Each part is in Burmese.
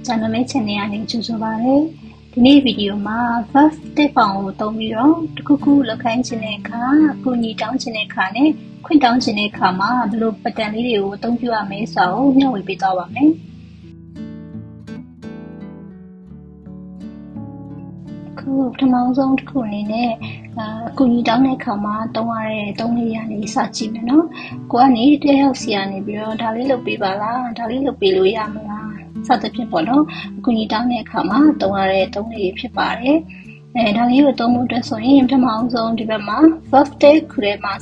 ကျွန်တော်လေးချန်နယ်ကနေကြိုဆိုပါရစေဒီနေ့ဗီဒီယိုမှာ first step ကိုသုံးပြီးတော့တခုခုလောက်ခိုင်းခြင်းတဲ့အခါအကူအညီတောင်းခြင်းတဲ့အခါနဲ့ခွင့်တောင်းခြင်းတဲ့အခါမှာဘယ်လိုပတ်တန်လေးတွေကိုအသုံးပြုရမလဲဆိုတာကိုမျှဝေပေးသွားပါမယ်ခုပထမဆုံးတစ်ခုအနေနဲ့အကူအညီတောင်းတဲ့အခါမှာသုံးရတဲ့သုံးလေးရနေစကြည့်မယ်နော်ကိုကနေတယောက်စီကနေပြီးတော့ဒါလေးလုပ်ပေးပါလားဒါလေးလုပ်ပေးလို့ရမလားစသဖြင့်ပေါ့နော်အကူအညီတောင်းတဲ့အခါမှာသုံးရတဲ့သုံးလေးဖြစ်ပါတယ်ဒါလေးကိုသုံးဖို့အတွက်ဆိုရင်ပထမဆုံးဒီဘက်မှာ verb take ခရမတ်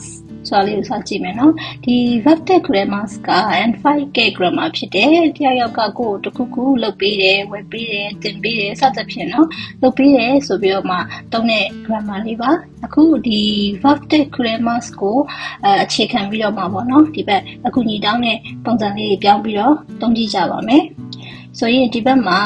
ဆိုလေးကိုစကြည့်မယ်နော်ဒီ verb take ခရမတ်က N5K grammar ဖြစ်တယ်တယောက်ကကိုယ်တခုခုလုပ်ပေးတယ်ဝယ်ပေးတယ်တင်ပေးတယ်စသဖြင့်နော်လုပ်ပေးတယ်ဆိုပြီးတော့မှသုံးတဲ့ grammar လေးပါအခုဒီ verb take ခရမတ်ကိုအခြေခံပြီးတော့မှပေါ့နော်ဒီဘက်အကူအညီတောင်းတဲ့ပုံစံလေးပြောင်းပြီးတော့သုံးကြည့်ကြပါမယ်ဆိုရင်ဒီဘက်မှာ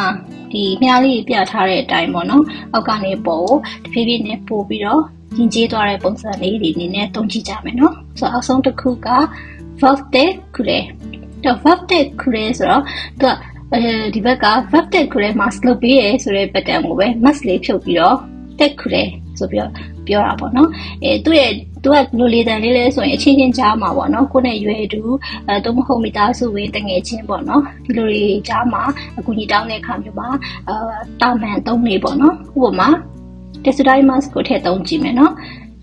ဒီမြားလေးပြထားတဲ့အတိုင်းပေါ့နော်အောက်ကနေပေါ်ကိုတဖြည်းဖြည်းနဲ့ပို့ပြီးတော့ရင်ကျေးသွားတဲ့ပုံစံလေးတွေအနေနဲ့သုံးကြည့်ကြမယ်နော်ဆိုတော့အောက်ဆုံးတစ်ခုက verb take ခရတော့ verb take ခရဆိုတော့သူကဒီဘက်က verb take ခရ must လုပ်ပေးရဆိုတဲ့ pattern ကိုပဲ must လေးဖြုတ်ပြီးတော့ take ခရဆိုပြီးတော့ပြောတာပေါ့နော်သူကလိုလေတန်လေးလဲဆိုရင်အချင်းချင်းကြားမှာပေါ့နော်ကိုယ်နဲ့ရွယ်တူတော့မဟုတ်မိသားစုဝင်တငယ်ချင်းပေါ့နော်ဒီလိုတွေကြားမှာအကူအညီတောင်းတဲ့အခါမျိုးမှာတာမန်သုံးနေပေါ့နော်ဥပမာ Desiderimas ကိုထည့်သုံးကြည့်မယ်နော်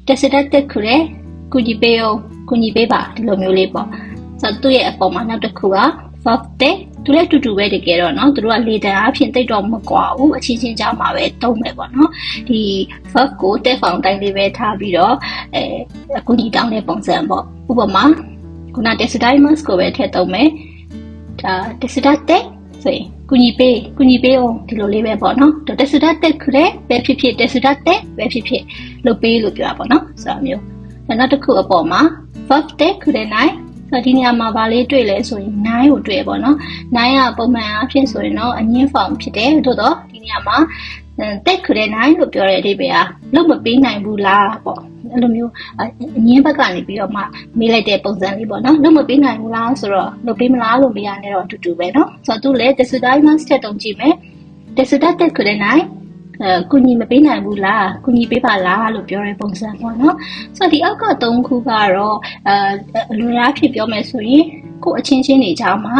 Desiderated ခရကူညီပေးအောင်ကူညီပေးပါဒီလိုမျိုးလေးပေါ့ဆိုတော့သူ့ရဲ့အပေါ်မှာနောက်တစ်ခုက verb take သူလည်းတူတူပဲတကယ်တော့เนาะသူတို့ကလေတန်အဖြစ်တိတ်တော့မကွာဘူးအချင်းချင်းကြားမှာပဲသုံးမယ်ပေါ့เนาะဒီ verb ကိုတက်ဖောင်တိုင်းလေးပဲထားပြီးတော့အကူအညီတောင်းတဲ့ပုံစံပေါ့ဥပမာခုန Desiderimas ကိုပဲထည့်သုံးမယ်ဒါ Desiderated ဆိုရင်ကူညီပေးအောင်ဒီလိုလေးပဲပေါ့နော် Desiderated ခရပဲဖြစ်ဖြစ် Desiderated ပဲဖြစ်ဖြစ်လုပ်ပေးလို့ပြောတာပေါ့နော်ဆိုတော့မျိုးနောက်တစ်ခုအပေါ်မှာ verb take ခရနိုင်ဆိုဒီနေရာမှာဗာလေးတွေ့လဲဆိုရင်9ကိုတွေ့ပေါ့နော်9ကပုံမှန်အဖြစ်ဆိုရင်တော့အငင်းဖောင်ဖြစ်တယ်သို့တော့ဒီနေရာမှာတက်ခရ9လို့ပြောတဲ့အဓိပ္ပာယ်ကလုံးမပေးနိုင်ဘူးလားပေါ့အဲ့လိုမျိုးအငင်းဘက်ကနေပြီးတော့မှမေးလိုက်တဲ့ပုံစံလေးပေါ့နော်လုံးမပေးနိုင်ဘူးလားဆိုတော့လုပ်ပေးမလားလို့မေးရနေတော့အတူတူပဲနော်ဆိုတော့သူလည်း Desiderimas ထည့်တုံးကြည့်မယ် Desiderated ခရ9ကူညီမပေးနိုင်ဘူးလားကူညီပေးပါလားလို့ပြောတဲ့ပုံစံပေါ့နော်ဆိုတော့ဒီအောက်က3ခုကတော့လူရအဖြစ်ပြောမယ်ဆိုရင်ကိုယ်အချင်းချင်းနေကြမှာ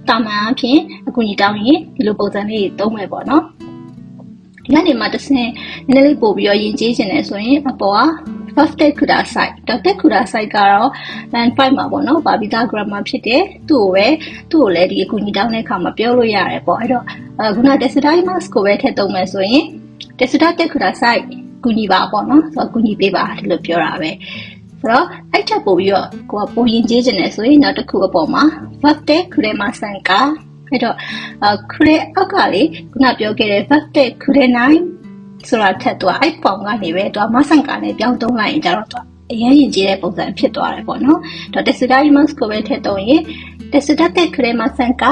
တာမန်အဖြစ်အကူအညီတောင်းရင်ဒီလိုပုံစံလေးသုံးမယ်ပေါ့နော်ဒီကနေမှတစ်ဆင့်နည်းနည်းလေးပို့ပြီးတော့ယဉ်ကျေးခြင်းနဲ့ဆိုရင်အပေါ်က verb take ခရ site တော့ take ခရ site ကတော့ line 5မှာပေါ့နော်ပါပြီးသား grammar ဖြစ်တယ်သူ့ကိုလည်းဒီအကူအညီတောင်းတဲ့အခါမှာပြောလို့ရတယ်ပေါ့အဲ့တော့ခုန Desiderimas ကိုပဲထည့်သုံးမယ်ဆိုရင်Desiderated ခရ site ကူညီပါပေါ့နော်ဆိုတော့ကူညီပေးပါဒီလိုပြောတာပဲဆိုတော့အဲ့ချက်ပို့ပြီးတော့ကိုကပိုရင်ကျေးခြင်းနဲ့ဆိုရင်နောက်တစ်ခုအပေါ်မှာ verb take ခရမဆန်ကအဲ့တော့ခရအောက်ကလေခုနပြောခဲ့တဲ့ verb take ခရနိုင်ဆိုတာထက်တော့အဲ့ပုံကနေပဲတော့မဆန်ကနဲ့ပြောင်းသုံးလိုက်ရင်ကျတော့တော့အရင်ရင်ကျေးတဲ့ပုံစံဖြစ်သွားတယ်ပေါ့နော်တော့ Desiderimas ကိုပဲထည့်သုံးရင် Desiderated ခရမဆန်က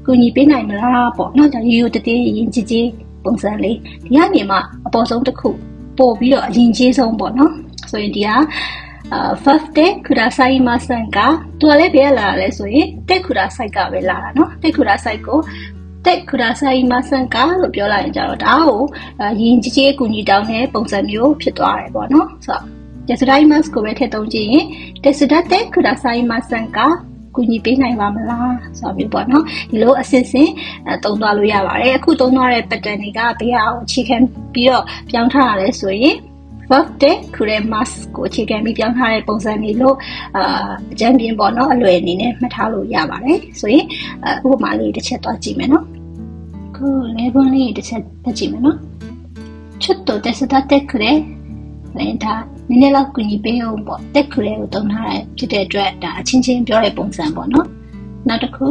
ကူညီပေးနိုင်မလားပေါ့နော်ဒါရိုးတည်ရင်ကျေးပုံစံလေးဒီကနေမှအပေါ်ဆုံးတစ်ခုပို့ပြီးတော့အရင်ကျေးဆုံးပေါ့နော်ဆိုရင်ဒီကverb take ခရဆိုင်မဆန်ကသူလည်းဘယ်လာလဲဆိုရင် take ခရဆိုင်ကပဲလာတာနော် take ခရဆိုင်ကို take ခရဆိုင်မဆန်ကလို့ပြောလိုက်ရင်ကြတော့ဒါကိုရင်ကျေးကူညီတောင်းတဲ့ပုံစံမျိုးဖြစ်သွားတယ်ပေါ့နော်ဆိုတော့ Desiderimas ကိုပဲထည့်သုံးကြည့်ရင် Desiderated ခရဆိုင်မဆန်ကကူညီပေးနိုင်ပါမလားဆိုမျိုးပေါ့နော်ဒီလိုအစစ်စစ်သုံးသွားလို့ရပါတယ်အခုသုံးသွားတဲ့ pattern တွေကဘယ်အောင်အခြေခံပြီးတော့ပြောင်းထားရလဲဆိုရင် verb take ခရ must ကိုအခြေခံပြီးပြောင်းထားတဲ့ပုံစံတွေလို့အကြမ်းပြင်းပေါ့နော်အလွယ်အနေနဲ့မှတ်ထားလို့ရပါတယ်ဆိုရင်ဥပမာလေးတစ်ချက်သွားကြည့်မယ်နော်ခု level လေးတစ်ချက်တက်ကြည့်မယ်နော်ちょっと手伝ってくれဒါနည်းနည်းလောက်ကူညီပေးအောင်ပေါ့တက်ခရကိုတုံးထားတဲ့ဖြစ်တဲ့အတွက်ဒါအချင်းချင်းပြောတဲ့ပုံစံပေါ့နော်နောက်တစ်ခု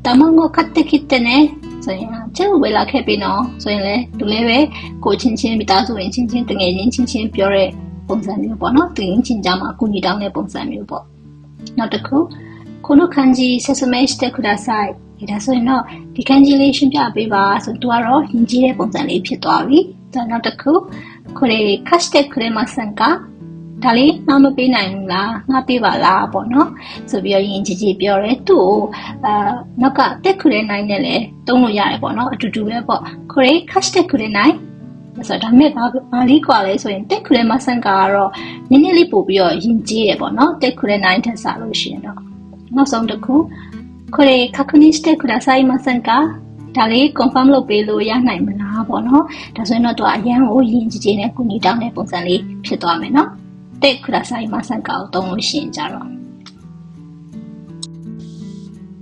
တမန်ကိုကတ်တက်ခစ်တဲ့နဲ့ဆိုရင်ကျဲဝေလာခဲ့ပြီနော်ဆိုရင်လေသူလည်းပဲကိုချင်းချင်းမိသားစုဝင်ချင်းချင်းတငယ်ချင်းချင်းပြောတဲ့ပုံစံမျိုးပေါ့နော်သူရင်ချင်းကြမှာကူညီတောင်းတဲ့ပုံစံမျိုးပေါ့နောက်တစ်ခုこの漢字説明してくださいဒါဆိုရင်တော့ဒီ漢字လေးရှင်းပြပေးပါဆိုတော့သူကတော့ယဉ်ကျေးတဲ့ပုံစံလေးဖြစ်သွားပြီနောက်တစ်ခုこれ貸してくれませんかဒါလေးငါမပေးနိုင်ဘူးလားငါပေးပါလားပေါ့နော်ဆိုပြီးတော့ရင်ကြီးပြောတယ်သူ့ကိုနောက်ကတက်ခူတဲ့နိုင်နဲ့လည်းတုံးလို့ရတယ်ပေါ့နော်အတူတူပဲပေါ့ခရီး cash တက်ခူတဲ့နိုင်ဆိုတော့ဒါမဲ့ဘာလေးကွာလဲဆိုရင်တက်ခူတဲ့မဆန်ကတော့နည်းနည်းလေးပို့ပြီးတော့ရင်ကြီးတယ်ပေါ့နော်တက်ခူတဲ့နိုင်ထက်စားလို့ရှိရင်တော့နောက်ဆုံးတစ်ခုခရီး calculate တက်ခူတဲ့ဆိုင်မဆန်ကဒါလေး confirm လုပ်ပေးလို့ရနိုင်မလားပေါ့နော်ဒါဆိုရင်တော့သူအရန်ကိုရင်ကြီးနဲ့ကုညီတောင်းတဲ့ပုံစံလေးဖြစ်သွားမယ်နော်တက်ခူတဲ့ဆိုင်မဆန်ကိုတုံးလို့ရှိရင်ကြတော့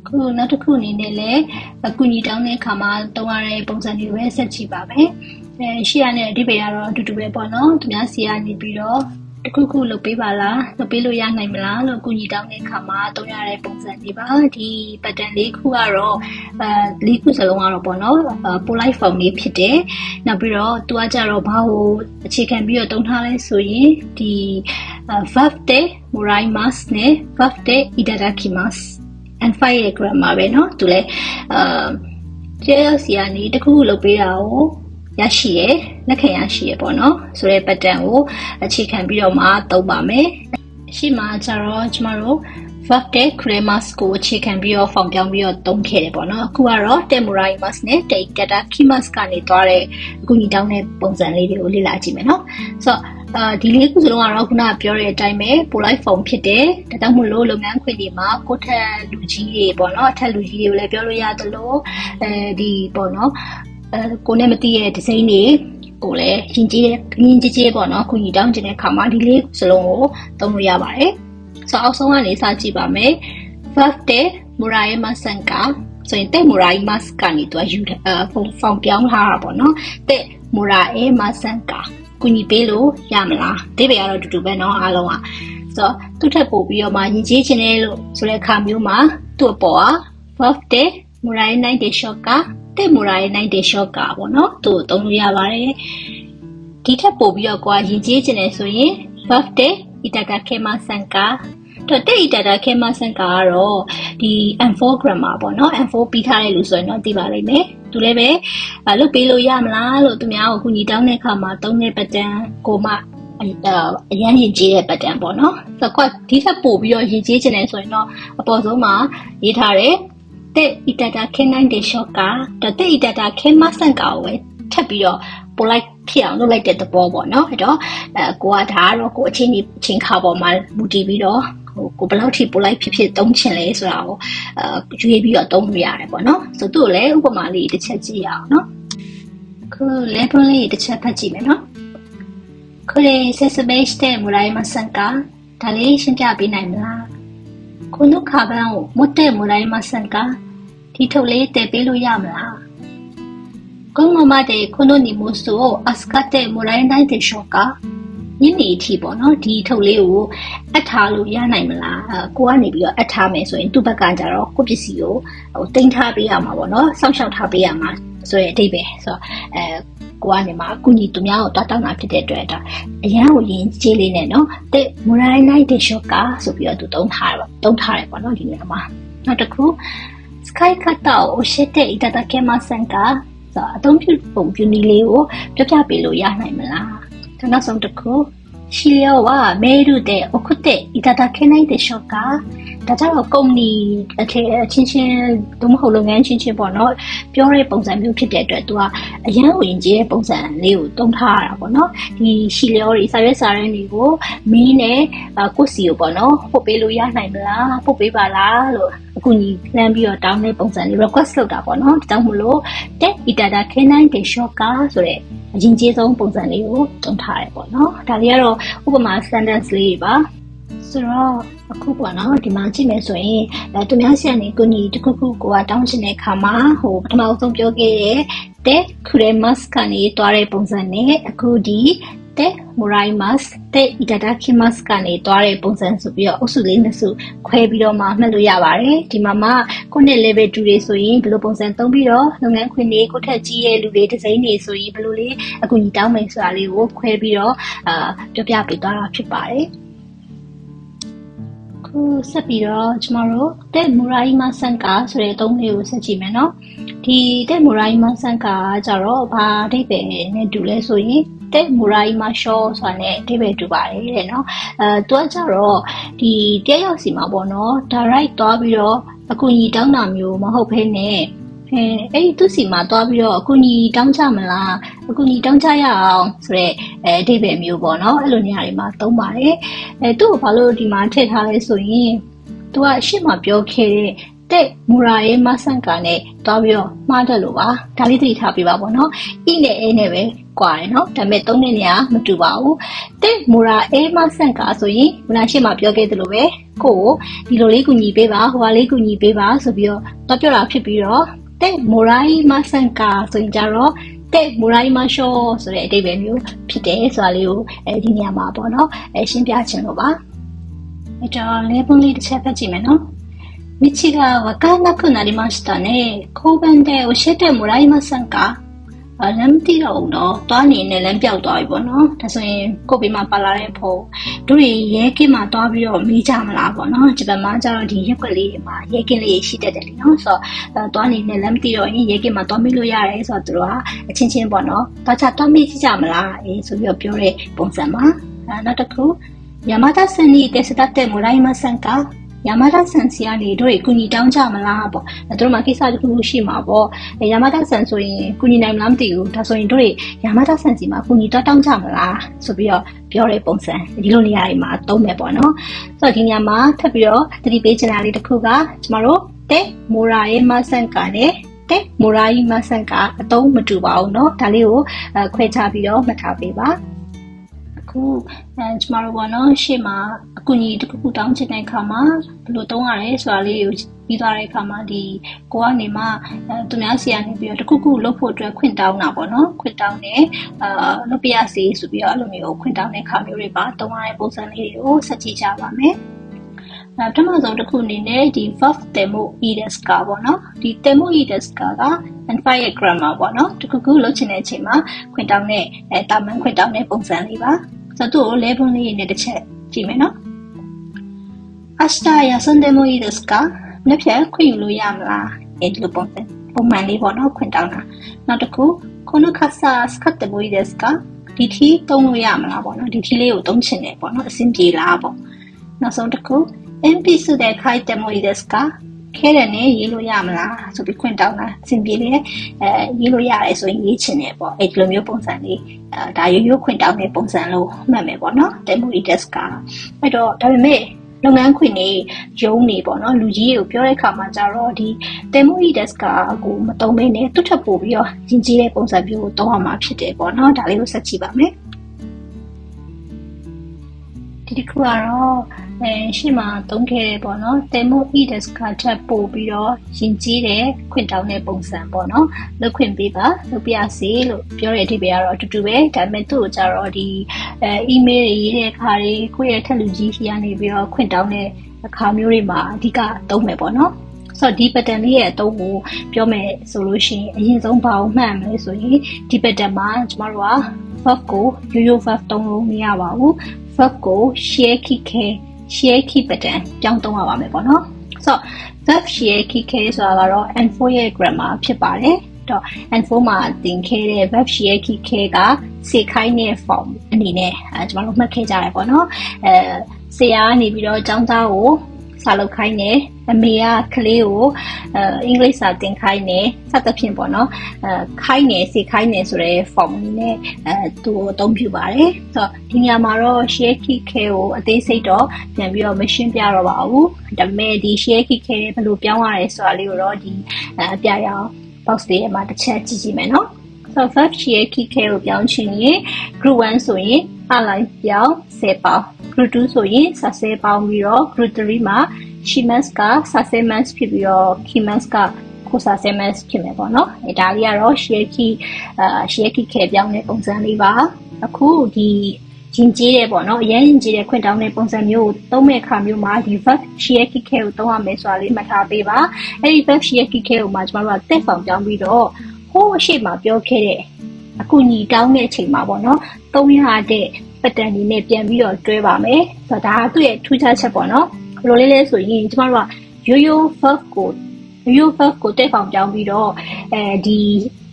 ခုနောက်တစ်ခုအနေနဲ့လည်းအကူညီတောင်းတဲ့အခါမှာတုံးရတဲ့ပုံစံတွေပဲဆက်ကြည့်ပါမယ်ရှေ့ရတဲ့အဓိပ္ပာယ်ကတော့အတူတူပဲပေါ့နော်သူများစီကနေပြီးတော့တခုခုလုပ်ပေးပါလားလုပ်ပေးလို့ရနိုင်မလားလို့အကူညီတောင်းတဲ့အခါမှာတုံးရတဲ့ပုံစံတွေပါဒီ pattern လေးခုကတော့လေးခုစလုံးကတော့ပေါ့နော် polite form လေးဖြစ်တယ်နောက်ပြီးတော့သူကကြတော့ဘာကိုအခြေခံပြီးတော့တုံးထားလဲဆိုရင်ဒီ verb တဲ့ moraimasu နဲ့ verb တဲ့ itadakimasu and 5 ရဲ့ grammar ပဲเนาะသူလည်းတရားစီကနေတခုခုလုပ်ပေးတာကိုရရှိရလက်ခံရရှိရပေါ့နော်ဆိုတဲ့ pattern ကိုအခြေခံပြီးတော့မှသုံးပါမယ်ရှိမှကျတော့ကျမတို့ verb တဲ့ grammar ကိုအခြေခံပြီးတော့ form ပြောင်းပြီးတော့သုံးခဲ့တယ်ပေါ့နော်အခုကတော့ temoraimasu နဲ့ itadakimasu ကနေသွားတဲ့အကူအညီတောင်းတဲ့ပုံစံလေးတွေကိုလေ့လာကြည့်မယ်နော်ဆိုတော့ဒီလေးခုစလုံးကတော့ခုနကပြောတဲ့အတိုင်းပဲ polite form ဖြစ်တယ်ဒါကြောင့်မို့လို့လုပ်ငန်းခွင်တွေမှာကိုယ့်ထက်လူကြီးတွေပေါ့နော်အထက်လူကြီးတွေကိုလည်းပြောလို့ရသလိုဒီပေါ့နော်ကိုနဲ့မသိတဲ့ဒီဇိမ်းတွေကိုလည်းရင်ကြီးပေါ့နော်ခုညီတောင်းခြင်းတဲ့ခါမှာဒီလေးစလုံးကိုသုံးလို့ရပါတယ်ဆိုတော့အောက်ဆုံးကနေစကြည့်ပါမယ် verb တဲ့ moraimasu ကဆိုရင်တဲ့ moraimasu ကနေသူကယူform ပြောင်းထားတာပေါ့နော်တဲ့ moraimasu ကကူညီပေးလို့ရမလားဒီပဲကတော့တူတူပဲเนาะအားလုံးอ่ะဆိုတော့သူ့ထက်ပို့ပြီးတော့မှရင်ကြီးခြင်းလေလို့ဆိုတဲ့အခါမျိုးမှာသူ့အပေါ်อ่ะ verb တဲ့ morai nai de shoka တဲ့ morai nai de shoka ပေါ့เนาะသူ့ကိုသုံးလို့ရပါတယ်ဒီထက်ပို့ပြီးတော့ကွာရင်ကြီးခြင်းလေဆိုရင် verb တဲ့ itadakimasu ကတော့တဲ့ itadakimasu ကတော့ဒီ M4 grammar ပေါ့เนาะ M4 ပြီးထားတဲ့လူဆိုရင်တော့သိပါလိမ့်မယ်သူလည်းပဲလုပ်ပေးလို့ရမလားလို့သူများကိုကူညီတောင်းတဲ့အခါမှာသုံးတဲ့ pattern ကိုမှအရန်ရင်ကြီးတဲ့ pattern ပေါ့နော်ဆိုတော့ဒီထက်ပို့ပြီးတော့ရင်ကြီးခြင်းလဲဆိုရင်တော့အပေါ်ဆုံးမှာရေးထားတယ်တဲ့ itadakenai de shoka တဲ့ itadakimasu ကိုပဲထပ်ပြီးတော့ polite ဖြစ်အောင်လုပ်လိုက်တဲ့သဘောပေါ့နော်အဲ့တော့ကိုကဒါကတော့ကိုအချင်းခါပေါ်မှာမူတည်ပြီးတော့ကိုဘယ်လောက်ထိ polite ဖြစ်သုံးချင်လဲဆိုတာကိုရွေးပြီးတော့သုံးလို့ရတယ်ပေါ့နော်ဆိုတော့သူ့လည်းဥပမာလေးတစ်ချက်ကြည့်ရအောင်နော်ခု level လေးတစ်ချက်ဖတ်ကြည့်မယ်နော်これ説明してもらえませんかဒါလေးရှင်းပြပေးနိုင်မလားこのカバンを持ってもらえませんかဒီထုတ်လေးတည်ပေးလို့ရမလား今後までこの荷物を預かってもらえないでしょうかညနေအထိပေါ့နော်ဒီထုတ်လေးကိုအပ်ထားလို့ရနိုင်မလားကိုကနေပြီးတော့အပ်ထားမယ်ဆိုရင်သူ့ဘက်ကကြတော့ကိုပစ္စည်းကိုတင်ထားပေးရမှာပေါ့နော်စောင့်ရှောက်ထားပေးရမှာဆိုရင်အဓိပ္ပာယ်ဆိုတော့ကိုကနေမှာအကူညီသူများကိုတောင်းတာဖြစ်တဲ့အတွက်ဒါအရန်ကိုရင်ကျေးလေးနဲ့နော်တဲ့ morai nai de shoka ဆိုပြီးတော့သူတုံးထားတယ်ပေါ့နော်ဒီနေရာမှာနောက်တစ်ခု sky kata ကို教えていただけませんかဆိုတော့အသုံးပြုပုံပြုနည်းလေးကိုပြပြပေးလို့ရနိုင်မလားနောက်ဆုံးတစ်ခု資料はメールで送っていただけないでしょうかဒါကြောင့်ကုမ္ပဏီအချင်းဒုမဟုတ်လုပ်ငန်းချင်းပေါ့နော်ပြောတဲ့ပုံစံမျိုးဖြစ်တဲ့အတွက်သူကအရန်ဝင်ကြီးတဲ့ပုံစံလေးကိုတုံးထားရတာပေါ့နော်ဒီရှီလျောတွေစာရွက်စာတမ်းတွေကိုမီးနဲ့ကိုစီကိုပေါ့နော်ပို့ပေးလို့ရနိုင်မလားပို့ပေးပါလားလို့အကူကြီးလှမ်းပြီးတော့တောင်းတဲ့ပုံစံလေး request လုပ်တာပေါ့နော်ဒါကြောင့်မလို့တဲ့イタダケナイでしょうかဆိုတဲ့အရင်ကျေးဆုံးပုံစံလေးကိုတုံးထားတယ်ပေါ့နော်ဒါလေးကတော့ဥပမာ sentence လေးပါဆိုတော့အခုပေါ့နော်ဒီမှာကြည့်မယ်ဆိုရင်သူများဆီကနေကိုကြီးတစ်ခုခုကိုတောင်းချင်တဲ့ခါမှာပထမဆုံးပြောခဲ့တဲ့ခူရဲမတ်ကနေတွားတဲ့ပုံစံနဲ့အခုဒီတဲ့မိုရိုင်းမတ်တဲ့イタダキマスကနေတွားတဲ့ပုံစံဆိုပြီးတော့အုပ်စုလေးနှစ်စုခွဲပြီးတော့မှမှတ်လို့ရပါတယ်ဒီမှာမှကိုနဲ့ level 2တွေဆိုရင်ဘယ်လိုပုံစံသုံးပြီးတော့လုပ်ငန်းခွင်တွေကိုထက်ကြီးရဲ့လူတွေဒီဇိုင်းတွေဆိုရင်ဘယ်လိုလေးအကူကြီးတောင်းမယ်ဆိုတာလေးကိုခွဲပြီးတော့ပြောပြပေးသွားတာဖြစ်ပါတယ်ခုဆက်ပြီးတော့ကျမတို့တဲ့မိုရိုင်းမဆန်ကာဆိုတဲ့အသုံးလေးကိုဆက်ကြည့်မယ်နော်ဒီတဲ့မိုရိုင်းမဆန်ကာကကြတော့ဘာအဓိပ္ပာယ်နဲ့တူလဲဆိုရင် တဲ့မူရာကြီးမှာရှော့ဆိုတာနဲ့အဓိပ္ပာယ်တူပါတယ်တဲ့နော်သူကကြတော့ဒီတရားရောက်စီမှာပေါ့နော် direct သွားပြီးတော့အကူအညီတောင်းတာမျိုးမဟုတ်ဘဲနဲ့အဲ့ဒီသူစီမှာသွားပြီးတော့အကူအညီတောင်းကြမလားအကူအညီတောင်းကြရအောင်ဆိုတော့အဓိပ္ပာယ်မျိုးပေါ့နော်အဲ့လိုနေရာတွေမှာသုံးပါတယ်သူ့ကိုဘာလို့ဒီမှာထည့်ထားလဲဆိုရင်သူကရှေ့မှာပြောခဲ့တဲ့မူရာရဲ့မဆန်ကနဲ့တွားပြီးတော့မှားတယ်လို့ပါဒါလေးသတိထားပြပါပေါ့နော် e နဲ့ a နဲ့ပဲကွာတယ်နော်ဒါပေမဲ့သုံးတဲ့နေရာမတူပါဘူးတဲ့မူရာ a မဆန်ကဆိုရင်ခုနရှေ့မှာပြောခဲ့သလိုပဲကိုဒီလိုလေးကူညီပေးပါဟိုဟာလေးကူညီပေးပါဆိုပြီးတော့တွားပြောတာဖြစ်ပြီးတော့တဲ့မူရာမဆန်ကဆိုရင်ကြတော့တဲ့မူရာမရှော့ဆိုတဲ့အဓိပ္ပာယ်မျိုးဖြစ်တယ်ဆိုတာလေးကိုဒီနေရာမှာပေါ့နော်ရှင်းပြချင်လို့ပါအဲ့တော့လေးပုံလေးတစ်ချက်ဖတ်ကြည့်မယ်နော်道がわからなくなりましたね。交番で教えてもらえませんか？လမ်းမသိတော့ဘူးနော်တွားနေနဲ့လမ်းပြောက်သွားပြီပေါ့နော်ဒါဆိုရင်ကိုယ့်ဘေးမှာပါလာတဲ့ဖို့တို့တွေရဲကင်းမှာတွားပြီးတော့မေးကြမလားပေါ့နော်ဂျပန်မှာကျတော့ဒီရက်ွက်လေးတွေမှာရဲကင်းလေးရှိတတ်တယ်လीနော်ဆိုတော့တွားနေနဲ့လမ်းမသိတော့ရင်ရဲကင်းမှာတွားမေးလို့ရတယ်ဆိုတော့သူတို့ကအချင်းချင်းပေါ့နော်တွားမေးကြမလားဆိုပြီးတော့ပြောတဲ့ပုံစံမှာနောက်တစ်ခု山田さんに手伝ってもらえませんか山田さんစီကနေတို့ကူညီတောင်းကြမလားပေါ့တို့မှာကိစ္စတစ်ခုရှိမှာပေါ့山田さんဆိုရင်ကူညီနိုင်မလားမသိဘူးဒါဆိုရင်တို့山田さんစီမှာကူညီတောင်းကြမလားဆိုပြီးတော့ပြောတဲ့ပုံစံဒီလိုနေရာတွေမှာသုံးမယ်ပေါ့နော်ဆိုတော့ဒီနေရာမှာထပ်ပြီးတော့သတိပေးချင်တာလေးတစ်ခုကကျမတို့တဲ့မိုရာရဲ့မဆန်ကနဲ့တဲ့မိုရာကြီးမဆန်ကအသုံးမတူပါဘူးเนาะဒါလေးကိုခွဲခြားပြီးတော့မှတ်ထားပေးပါအခုကျမတို့ပေါ့နော်ရှေ့မှာအကူအညီတစ်ခုတောင်းချင်တဲ့အခါမှာဘယ်လိုတောင်းရလဲဆိုတာလေးကိုပြီးသွားတဲ့အခါမှာဒီကိုကနေမှသူများစီကနေပြီးတော့တစ်ခုလုပ်ဖို့အတွက်ခွင့်တောင်းတာပေါ့နော်ခွင့်တောင်းတယ်လုပ်ပြရစီဆိုပြီးတော့အဲ့လိုမျိုးခွင့်တောင်းတဲ့အခါမျိုးတွေပါတောင်းရတဲ့ပုံစံလေးတွေကိုဆက်ကြည့်ကြပါမယ်ပထမဆုံးတစ်ခုအနေနဲ့ဒီ verb demo ides ကပေါ့နော်ဒီ demo ides ကand-fire grammar ပေါ့နော်တစ်ခုလုပ်ချင်တဲ့အချိန်မှာခွင့်တောင်းတဲ့တာမန်ခွင့်တောင်းတဲ့ပုံစံလေးပါဆိုတော့သူ့ကို level လေးနဲ့တစ်ချက်ကြည့်မယ်နော်明日休んでもいいですかနှစ်ဖြတ်ခွင့်ယူလို့ရမလားဒီလိုပုံမှန်လေးပေါ့နော်ခွင့်တောင်းတာနောက်တစ်ခုこの傘使ってもいいですかဒီထီသုံးလို့ရမလားပေါ့နော်ဒီထီလေးကိုသုံးချင်တယ်ပေါ့နော်အဆင်ပြေလားပေါ့နောက်ဆုံးတစ်ခု鉛筆で書いてもいいですかခဲတယ်နဲ့ရေးလို့ရမလားဆိုပြီးခွင့်တောင်းတာအဆင်ပြေတယ်ရေးလို့ရတယ်ဆိုရင်ရေးချင်တယ်ပေါ့အဲ့ဒီလိုမျိုးပုံစံလေးဒါရိုးခွင့်တောင်းတဲ့ပုံစံလို့မှတ်မယ်ပေါ့နော် demo ides ကအဲ့တော့ဒါပေမဲ့လုပ်ငန်းခွင်နေရုံးနေပေါ့နော်လူကြီးကိုပြောတဲ့အခါမှာကျတော့ဒီ demo ides ကကိုမတုံးမင်းနဲ့တွတ်ထပ်ပို့ပြီးတော့ရင်းကြီးတဲ့ပုံစံမျိုးကိုတောင်းရမှာဖြစ်တယ်ပေါ့နော်ဒါလေးကိုဆက်ကြည့်ပါမယ်ဒီတစ်ခုကတော့ရှေ့မှာသုံးခဲ့တယ်ပေါ့နော် demo ides ကထပ်ပို့ပြီးတော့ရင်ကြီးတဲ့ခွင့်တောင်းတဲ့ပုံစံပေါ့နော်လုပ်ခွင့်ပေးပါလုပ်ပြစေလို့ပြောတဲ့အဓိပ္ပာယ်ကတော့အတူတူပဲဒါပေမဲ့သူ့ကိုကြတော့ဒီ email တွေရေးတဲ့အခါတွေကိုယ့်ရဲ့ထက်လူကြီးရှိရနေပြီးတော့ခွင့်တောင်းတဲ့အခါမျိုးတွေမှာအဓိကသုံးမယ်ပေါ့နော်ဆိုတော့ဒီ pattern လေးရဲ့အသုံးကိုပြောမယ်ဆိုလို့ရှိရင်အရင်ဆုံးဘာကိုမှတ်မလဲဆိုရင်ဒီ pattern မှာကျမတို့က verb ကိုရိုး verb သုံးလို့မရပါဘူး verb ကို share key pattern ပြောင်းသုံးရပါမယ်ပေါ့နော်ဆိုတော့ verb share key ဆိုတာကတော့ and4 ရဲ့ grammar ဖြစ်ပါတယ်တော့ and4 မှာသင်ခဲ့တဲ့ verb share key ကစေခိုင်းတဲ့ form အနေနဲ့ကျမတို့မှတ်ခဲ့ကြရပေါ့နော်ဆရာကနေပြီးတော့ကျောင်းသားကိုစာလုပ်ခိုင်းတယ်အမေကကလေးကိုအင်္ဂလိပ်စာသင်ခိုင်းတယ်စသဖြင့်ပေါ့နော်ခိုင်းတယ်စေခိုင်းတယ်ဆိုတဲ့ form နဲ့သူ့ကိုအသုံးပြုပါတယ်ဆိုတော့ဒီနေရာမှာတော့ share key ကိုအသေးစိတ်တော့ပြန်ပြီးတော့မရှင်းပြတော့ပါဘူးဒါပေမဲ့ဒီ share key ဘယ်လိုပြောင်းရလဲဆိုတာလေးကိုတော့ဒီအပြရအောင် box လေးမှာတစ်ချက်ကြည့်ကြည့်မယ်နော်ဆိုတော့ verb share key ကိုပြောင်းချင်ရင် group 1ဆိုရင်အလိုက်ပြောင်း10ပေါင်း group 2ဆိုရင်10ပေါင်းပြီးတော့ group 3မှာ shimas က10 months ဖြစ်ပြီးတော့ kimas က10 months ဖြစ်မယ်ပေါ့နော်ဒါလေးကတော့ share key ပြောင်းတဲ့ပုံစံလေးပါအခုဒီရင်ကြီးတယ်ပေါ့နော်အရင်ရင်ကြီးတဲ့ခွင့်တောင်းတဲ့ပုံစံမျိုးကိုသုံးမဲ့အခါမျိုးမှာဒီ verb share key ကိုသုံးရမယ်ဆိုတာလေးမှတ်ထားပေးပါအဲ့ဒီ verb share key ကိုမှကျမတို့ကတက်ဆောင်ပြောင်းပြီးတော့ဟိုးအရှိမပြောခဲ့တဲ့အကူညီတောင်းတဲ့အချိန်မှာပေါ့နော်သုံးရတဲ့ pattern တွေနဲ့ပြန်ပြီးတော့တွဲပါမယ်ဆိုတော့ဒါကသူ့ရဲ့ထူးခြားချက်ပေါ့နော်ဘယ်လိုလဲဆိုရင်ကျမတို့ကရိုး verb ကိုတက်ဆောင်ပြောင်းပြီးတော့ဒီ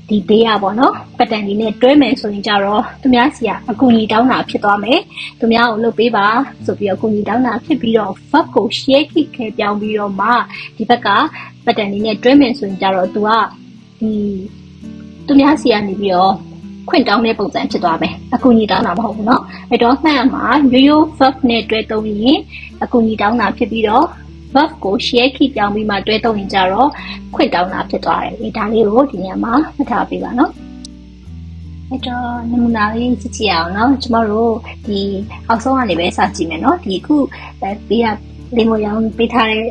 ဒီဘေးရပေါ့နော်ပတ်တန်လေးနဲ့တွဲမယ်ဆိုရင်ကြတော့သူများစီကအကူအညီတောင်းတာဖြစ်သွားမယ်သူများကိုလုပ်ပေးပါဆိုပြီးတော့အကူအညီတောင်းတာဖြစ်ပြီးတော့ verb ကို share ခဲပြောင်းပြီးတော့မှဒီဘက်ကပတ်တန်လေးနဲ့တွဲမယ်ဆိုရင်ကြတော့သူကဒီသူများစီကနေပြီးတော့ခွင့်တောင်းတဲ့ပုံစံဖြစ်သွားမယ်အကူအညီတောင်းတာမဟုတ်ဘူးเนาะအဲ့တော့မှန်မှာရိုးရိုး verb နဲ့တွဲသုံးရင်အကူအညီတောင်းတာဖြစ်ပြီးတော့ verb ကို share ပြောင်းပြီးမှတွဲသုံးရင်ကြတော့ခွင့်တောင်းတာဖြစ်သွားတယ်ဒါလေးကိုဒီနေရာမှာမှတ်ထားပေးပါเนาะအဲ့တော့နမူနာလေးကြည့်ကြည့်အောင်เนาะကျမတို့ဒီအောက်ဆုံးကနေပဲစကြည့်မယ်เนาะဒီအခုပေးရလေးမရောင်းပေးထားတဲ့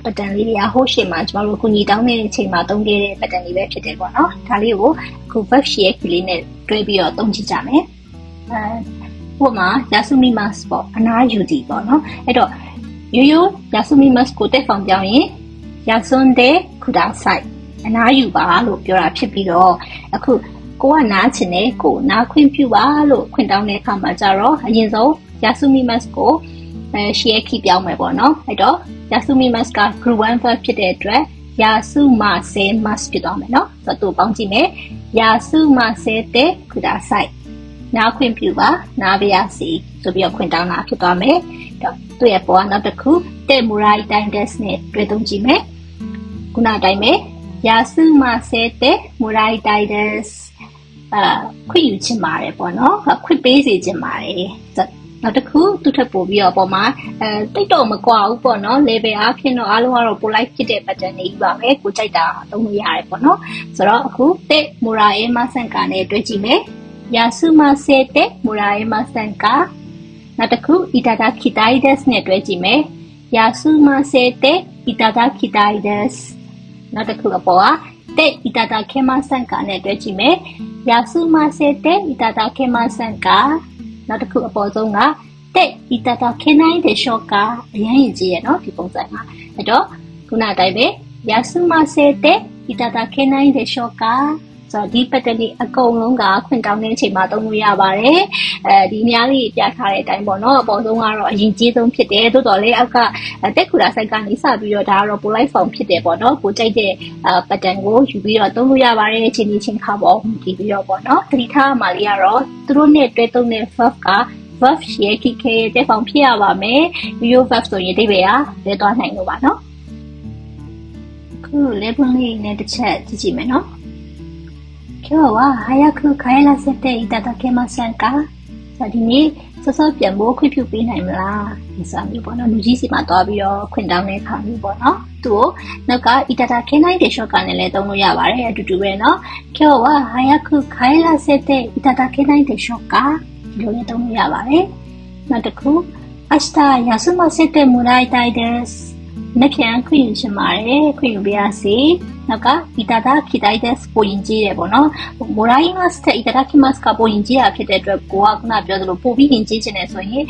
ပတ်တန်လေးတွေကဟိုးရှေ့မှာကျမတို့ကူညီတောင်းတဲ့အချိန်မှာသုံးခဲ့တဲ့ပတ်တန်လေးပဲဖြစ်တယ်ပေါ့နော်ဒါလေးကိုအခု verb share ကလေးနဲ့တွဲပြီးတော့သုံးကြည့်ကြမယ်ဟိုမှာ yasumimas ပေါ့အနားယူသည်ပေါ့နော်အဲ့တော့ရိုးရိုး yasumimas ကိုတက်ဖောင်ပြောင်းရင် yasunde kudasai အနားယူပါလို့ပြောတာဖြစ်ပြီးတော့အခုကိုကနားချင်တယ်ကိုနားခွင့်ပြုပါလို့ခွင့်တောင်းတဲ့အခါမှာကျတော့အရင်ဆုံး yasumimas ကိုshare ပြောင်းမယ်ပေါ့နော်အဲ့တော့yasumimas က group 1 verb ဖြစ်တဲ့အတွက် yasumase mas ဖြစ်သွားမယ်เนาะဆိုတော့ပေါင်းကြည့်မယ် yasumase te kudasai နားခွင့်ပြုပါနားပါရစေဆိုပြီးတော့ခွင့်တောင်းတာဖြစ်သွားမယ်တော့သူ့ရဲ့ပေါ်ကနောက်တစ်ခု te murai desu နဲ့တွေ့သုံးကြည့်မယ်ခုနအတိုင်းပဲ yasumase te murai desu ခွင့်ယူချင်ပါတယ်ပေါ့နော်ခွင့်ပေးစေချင်ပါတယ်နောက်တစ်ခုသူ့ထပ်ပို့ပြီးတော့ပေါ်မှာတိတ်တော့မကွာဘူးပေါ့နော် level အားဖြင့်တော့အားလုံးကတော့ပိုလိုက်ဖြစ်တဲ့ pattern တွေကြီးပါပဲကိုကြိုက်တာသုံးလို့ရတယ်ပေါ့နော်ဆိုတော့အခု te muraema sanka နဲ့တွဲကြည့်မယ် yasumase te muraema sanka နောက်တစ်ခု itadakitai desu နဲ့တွဲကြည့်မယ် yasumase te itadakitai desu နောက်တစ်ခုအပေါ်က te itadakemasen sanka နဲ့တွဲကြည့်မယ် yasumase te itadakemasen sankaနောက်တစ်ခုအပေါ်ဆုံးကတက်ဤတတခင်းနိုင်တဲ့ရှော့ကအရင်ရင်ကြီးရဲ့เนาะဒီပုံစံမှာအဲ့တော့ခုနအတိုင်းပဲယာစုမဆေတဲ့ဤတတခင်းနိုင်တဲ့ရှော့ကဆိုတော့ဒီပတ်သက်လေးအကုန်လုံးကခွင့်တောင်းတဲ့အချိန်မှာသုံးလို့ရပါတယ်ဒီအများကြီးပြထားတဲ့အတိုင်းပေါ့เนาะအပေါ်ဆုံးကတော့အရင်ကြီးဆုံးဖြစ်တယ်တိုးတော်လေးအောက်ကတက်ခူလာဆိုင်ကနေစပြီးတော့ဒါကတော့ပိုလိုက်ဖောင်ဖြစ်တယ်ပေါ့เนาะကိုကြိုက်တဲ့ပတ်တန်ကိုယူပြီးတော့သုံးလို့ရပါတယ်အချိန်ချင်းခါပေါ့ဒီပြီးတော့ပေါ့เนาะသတိထားမှလေးကတော့သူတို့နဲ့တွဲသုံးတဲ့ verb ကverb share ခဲတဲ့ဖောင်ဖြစ်ရပါမယ် video verb ဆိုရင်အဓိပ္ပာယ်ကလဲသွားနိုင်လို့ပါเนาะအခု level လေးနဲ့တစ်ချက်ကြည့်ကြည့်မယ်เนาะ今日は早く帰らせていただけませんかဆိုဒီနေ့စောစောပြန်ဖို့ခွင့်ပြုပေးနိုင်မလားဒီစာမျိုးပေါ့နော်လူကြီးစီမှာတွားပြီးတော့ခွင့်တောင်းတဲ့အခါမျိုးပေါ့နော်သူ့ကိုနောက်ကいただけないでしょうかနဲ့လည်းသုံးလို့ရပါတယ်အတူတူပဲနော်今日は早く帰らせていただけないでしょうかဒီလိုလည်းသုံးလို့ရပါတယ်နောက်တစ်ခု明日休ませてもらいたいですနှစ်ပြန်ခွင့်ယူချင်ပါတယ်ခွင့်ယူပေးရစေနောက်ကいただきたいですပိုရင်ကြီးတယ်ပေါ့နော်もらいますတဲ့いただきますကပိုရင်ကြီးတာဖြစ်တဲ့အတွက်ကိုကခုနပြောသလိုပိုပြီးရင်ကြီးချင်တယ်ဆိုရင်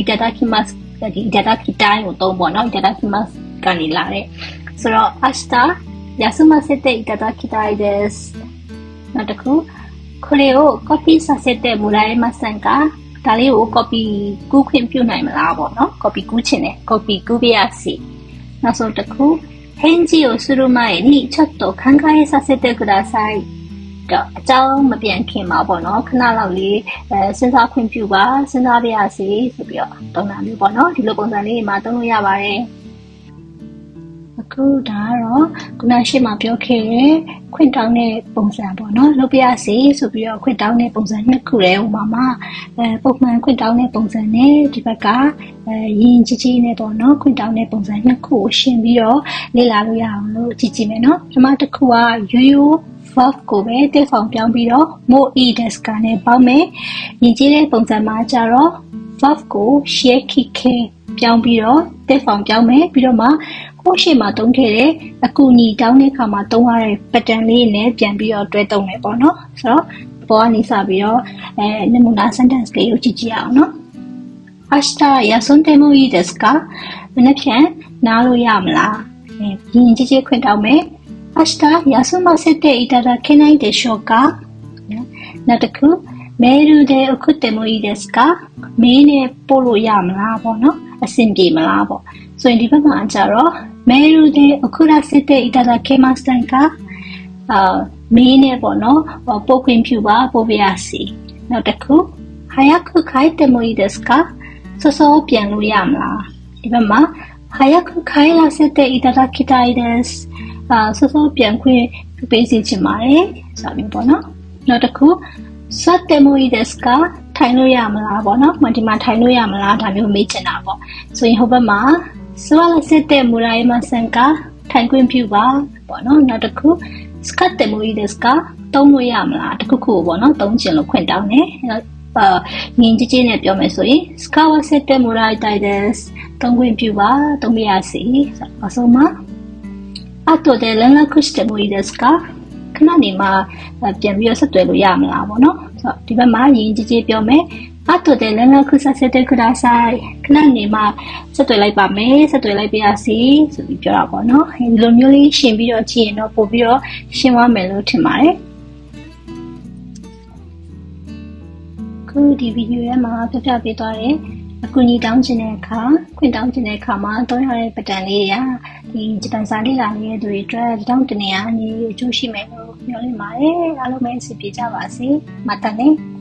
いただきますဒီいただきたいကိုသုံးပေါ့နော်いただきますကနေလာတဲ့ဆိုတော့明日休ませていただきたいですနောက်တစ်ခုこれをコピーさせてもらえませんかဒါလေးကို copy ကူးခွင့်ပြုနိုင်မလားပေါ့နော် copy ကူးချင်တယ် copy ကူးပေးရစီနောက်ဆုံးတစ်ခု返事をする前にちょっと考えさせてくださいတော့အကြောင်းမပြန်ခင်ပါပေါ့နော်ခဏလောက်လေးစဉ်းစားခွင့်ပြုပါစဉ်းစားပြရစီဆိုပြီးတော့သုံးတာမျိုးပေါ့နော်ဒီလိုပုံစံလေးမှာသုံးလို့ရပါတယ်အခုဒါကတော့ခုနရှေ့မှာပြောခဲ့တဲ့ခွင့်တောင်းတဲ့ပုံစံပေါ့နော်လုပ်ပြရစီဆိုပြီးတော့ခွင့်တောင်းတဲ့ပုံစံနှစ်ခုတည်းဟိုမှာပုံမှန်ခွင့်တောင်းတဲ့ပုံစံနဲ့ဒီဘက်ကရင်ကြီးနဲ့ပေါ့နော်ခွင့်တောင်းတဲ့ပုံစံနှစ်ခုကိုရှင်းပြီးတော့လေ့လာလို့ရအောင်လို့ကြည့်ကြည့်မယ်နော်ပထမတစ်ခုကရိုးရိုး verb ကိုပဲတက်ဖောင်ပြောင်းပြီးတော့ more e desk နဲ့ပေါင်းမယ်ရင်ကြီးတဲ့ပုံစံမှာကျတော့ verb ကို share kick ပြောင်းပြီးတော့တက်ဖောင်ပြောင်းမယ်ပြီးတော့မှကိုရှေ့မှာသုံးခဲ့တဲ့အကူအညီတောင်းတဲ့အခါမှာသုံးရတဲ့ pattern လေးနဲ့ပြန်ပြီးတော့တွဲသုံးမယ်ပေါ့နော်ဆိုတော့ပေါ်ကနေစပြီးတော့နမူနာ sentence လေးကိုကြည့်ကြည့်အောင်နော်明日休んでもいいですかမနေ့ပြန်နားလို့ရမလားရင်ကြီးခွင့်တောင်းမယ်明日休ませていただけないでしょうかနောက်တစ်ခုメールで送ってもいいですかメールနဲ့ပို့လို့ရမလားပေါ့နော်အဆင်ပြေမလားပေါ့ဆိုရင်ဒီဘက်မှာကျတော့メールで送らせていただけませんかမင်းနဲ့ပေါ့နော်ပို့ခွင့်ပြုပါပို့ပြရစီနောက်တစ်ခု早く帰ってもいいですかစောစောပြန်လို့ရမလားဒီဘက်မှာ早く帰らせていただきたいですစောစောပြန်ခွင့်ပေးစီချင်ပါတယ်ဆိုပြီးပေါ့နော်နောက်တစ်ခု座ってもいいですかထိုင်လို့ရမလားပေါ့နော်ဒီမှာထိုင်လို့ရမလားဒါမျိုးမေးချင်တာပေါ့ဆိုရင်ဟိုဘက်မှာ座らせてもらえませんかထိုင်ခွင့်ပြုပါပေါ့နော်နောက်တစ်ခု使ってもいいですかသုံးလို့ရမလားတစ်ခုခုပေါ့နော်သုံးချင်လို့ခွင့်တောင်းတယ်ငင်းကြီးနဲ့ပြောမယ်ဆိုရင်使わせてもらいたいですသုံးခွင့်ပြုပါသုံးပြရစီအဆုံးမှာ後で連絡してもいいですかခဏနေမှာပြန်ပြီးတော့ဆက်သွယ်လို့ရမလားပေါ့နော်ဒီဘက်မှာငင်းကြီးပြောမယ်後で連絡させてくださいခဏနေမှာဆက်သွယ်လိုက်ပါမယ်ဆက်သွယ်လိုက်ပြရစီဆိုပြီးပြောတာပေါ့နော်ဒီလိုမျိုးလေးရှင်းပြီးတော့ကြည့်ရင်တော့ပို့ပြီးတော့ရှင်းသွားမယ်လို့ထင်ပါတယ်ခုဒီဗီဒီယိုရဲ့မှာပြပြပေးသွားတယ်အကူအညီတောင်းချင်တဲ့အခါခွင့်တောင်းချင်တဲ့အခါမှာသုံးရတဲ့ပတန်လေးတွေကဒီဂျပန်စာလေးလာနေတဲ့သူတွေအတွက်တောင်းတနေရအနေအကျိုးရှိမယ်လို့ပြောနေပါတယ်အားလုံးပဲအဆင်ပြေကြပါစေまたね